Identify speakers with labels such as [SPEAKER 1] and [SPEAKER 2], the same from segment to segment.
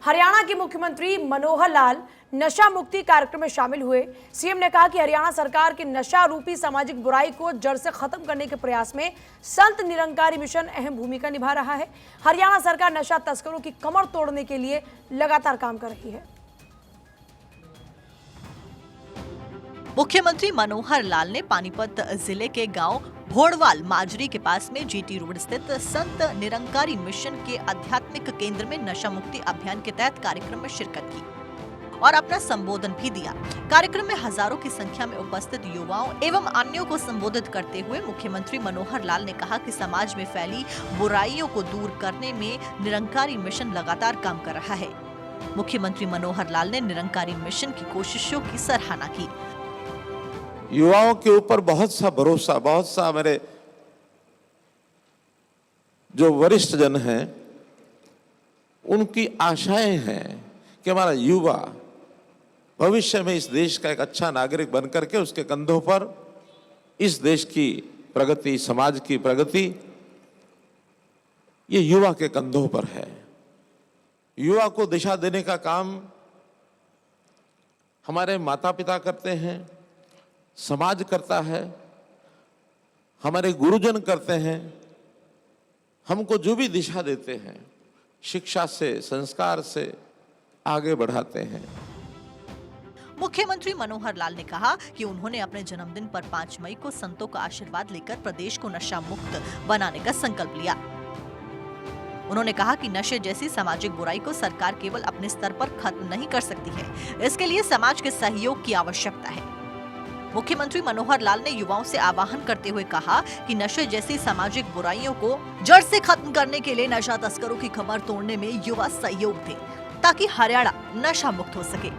[SPEAKER 1] हरियाणा के मुख्यमंत्री मनोहर लाल नशा मुक्ति कार्यक्रम में शामिल हुए। सीएम ने कहा कि हरियाणा सरकार के नशा रूपी सामाजिक बुराई को जड़ से खत्म करने के प्रयास में संत निरंकारी मिशन अहम भूमिका निभा रहा है। हरियाणा सरकार नशा तस्करों की कमर तोड़ने के लिए लगातार काम कर रही है।
[SPEAKER 2] मुख्यमंत्री मनोहर लाल ने पानीपत जिले के गांव भोड़वाल माजरी के पास में जीटी रोड स्थित संत निरंकारी मिशन के आध्यात्मिक केंद्र में नशा मुक्ति अभियान के तहत कार्यक्रम में शिरकत की और अपना संबोधन भी दिया। कार्यक्रम में हजारों की संख्या में उपस्थित युवाओं एवं अन्यों को संबोधित करते हुए मुख्यमंत्री मनोहर लाल ने कहा कि समाज में फैली बुराइयों को दूर करने में निरंकारी मिशन लगातार काम कर रहा है। मुख्यमंत्री मनोहर लाल ने निरंकारी मिशन की कोशिशों की सराहना की।
[SPEAKER 3] युवाओं के ऊपर बहुत सा भरोसा, बहुत सा मेरे जो वरिष्ठ जन हैं उनकी आशाएं हैं कि हमारा युवा भविष्य में इस देश का एक अच्छा नागरिक बनकर के उसके कंधों पर इस देश की प्रगति, समाज की प्रगति ये युवा के कंधों पर है। युवा को दिशा देने का काम हमारे माता पिता करते हैं, समाज करता है, हमारे गुरुजन करते हैं। हमको जो भी दिशा देते हैं शिक्षा से, संस्कार से आगे बढ़ाते हैं।
[SPEAKER 2] मुख्यमंत्री मनोहर लाल ने कहा कि उन्होंने अपने जन्मदिन पर 5 मई को संतों का आशीर्वाद लेकर प्रदेश को नशा मुक्त बनाने का संकल्प लिया। उन्होंने कहा कि नशे जैसी सामाजिक बुराई को सरकार केवल अपने स्तर पर खत्म नहीं कर सकती है, इसके लिए समाज के सहयोग की आवश्यकता है। मुख्यमंत्री मनोहर लाल ने युवाओं से आह्वान करते हुए कहा कि नशे जैसी सामाजिक बुराइयों को जड़ से खत्म करने के लिए नशा तस्करों की कमर तोड़ने में युवा सहयोग दें ताकि हरियाणा नशा मुक्त हो सके।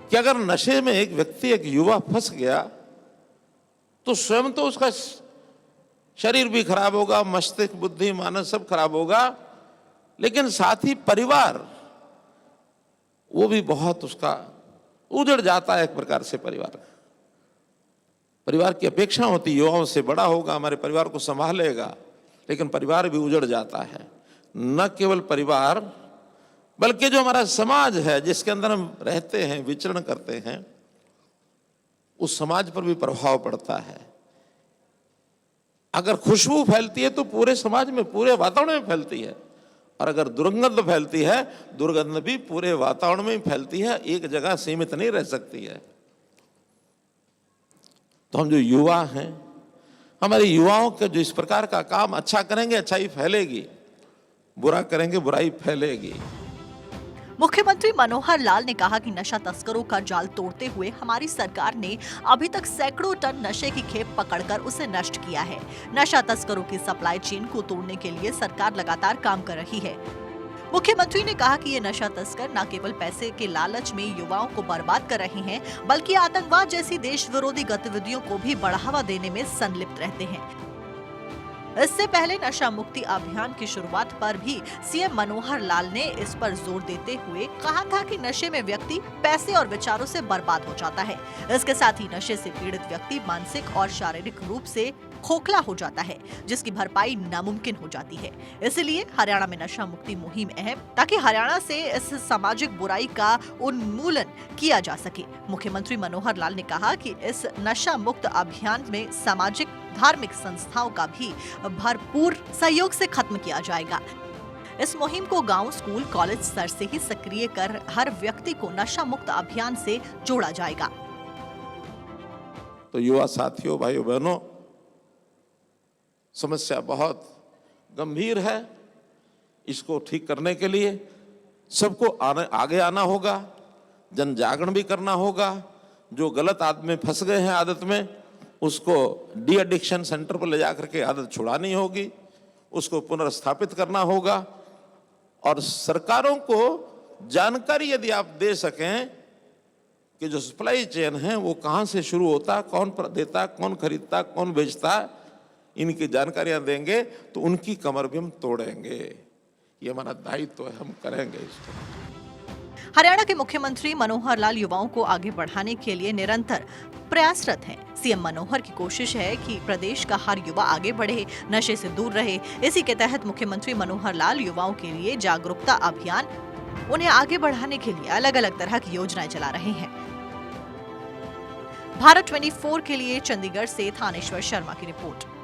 [SPEAKER 3] कि अगर नशे में एक व्यक्ति, एक युवा फंस गया तो स्वयं तो उसका शरीर भी खराब होगा, मस्तिष्क, बुद्धि, मानस सब खराब होगा, लेकिन साथ ही परिवार वो भी बहुत उसका उजड़ जाता है। एक प्रकार से परिवार की अपेक्षा होती है युवाओं से, बड़ा होगा, हमारे परिवार को संभालेगा, लेकिन परिवार भी उजड़ जाता है। न केवल परिवार बल्कि जो हमारा समाज है जिसके अंदर हम रहते हैं, विचरण करते हैं, उस समाज पर भी प्रभाव पड़ता है। अगर खुशबू फैलती है तो पूरे समाज में, पूरे वातावरण में फैलती है, और अगर दुर्गंध फैलती है, दुर्गंध भी पूरे वातावरण में फैलती है, एक जगह सीमित नहीं रह सकती है। तो हम जो युवा हैं, हमारे युवाओं के जो इस प्रकार का काम अच्छा करेंगे, अच्छाई फैलेगी, बुरा करेंगे, बुराई फैलेगी।
[SPEAKER 2] मुख्यमंत्री मनोहर लाल ने कहा कि नशा तस्करों का जाल तोड़ते हुए हमारी सरकार ने अभी तक सैकड़ों टन नशे की खेप पकड़कर उसे नष्ट किया है। नशा तस्करों की सप्लाई चेन को तोड़ने के लिए सरकार लगातार काम कर रही है। मुख्यमंत्री ने कहा कि ये नशा तस्कर न केवल पैसे के लालच में युवाओं को बर्बाद कर रहे हैं, बल्कि आतंकवाद जैसी देश विरोधी गतिविधियों को भी बढ़ावा देने में संलिप्त रहते हैं। इससे पहले नशा मुक्ति अभियान की शुरुआत पर भी सीएम मनोहर लाल ने इस पर जोर देते हुए कहा था कि नशे में व्यक्ति पैसे और विचारों से बर्बाद हो जाता है। इसके साथ ही नशे से पीड़ित व्यक्ति मानसिक और शारीरिक रूप से खोखला हो जाता है, जिसकी भरपाई नामुमकिन हो जाती है। इसलिए हरियाणा में नशा मुक्ति मुहिम अहम, ताकि हरियाणा से इस सामाजिक बुराई का उन्मूलन किया जा सके। मुख्यमंत्री मनोहर लाल ने कहा कि इस नशा मुक्त अभियान में सामाजिक धार्मिक संस्थाओं का भी भरपूर सहयोग से खत्म किया जाएगा। इस मुहिम को गांव, स्कूल, कॉलेज स्तर से ही सक्रिय कर हर व्यक्ति को नशा मुक्त अभियान से जोड़ा जाएगा।
[SPEAKER 3] तो युवा साथियों, भाइयों बहनों, समस्या बहुत गंभीर है। इसको ठीक करने के लिए सबको आगे आना होगा, जन जागरण भी करना होगा। जो गलत आदत में फंस गए हैं, आदत में, उसको डी एडिक्शन सेंटर पर ले जाकर के आदत छुड़ानी होगी, उसको पुनर्स्थापित करना होगा। और सरकारों को जानकारी यदि आप दे सकें कि जो सप्लाई चेन है वो कहाँ से शुरू होता, कौन देता, कौन खरीदता, कौन बेचता, इनकी जानकारियां देंगे तो उनकी कमर भी हम तोड़ेंगे। ये हमारा दायित्व है, हम करेंगे इसको।
[SPEAKER 2] हरियाणा के मुख्यमंत्री मनोहर लाल युवाओं को आगे बढ़ाने के लिए निरंतर प्रयासरत हैं। सीएम मनोहर की कोशिश है कि प्रदेश का हर युवा आगे बढ़े, नशे से दूर रहे। इसी के तहत मुख्यमंत्री मनोहर लाल युवाओं के लिए जागरूकता अभियान, उन्हें आगे बढ़ाने के लिए अलग अलग तरह की योजनाएं चला रहे हैं। भारत 24 के लिए चंडीगढ़ से थानेश्वर शर्मा की रिपोर्ट।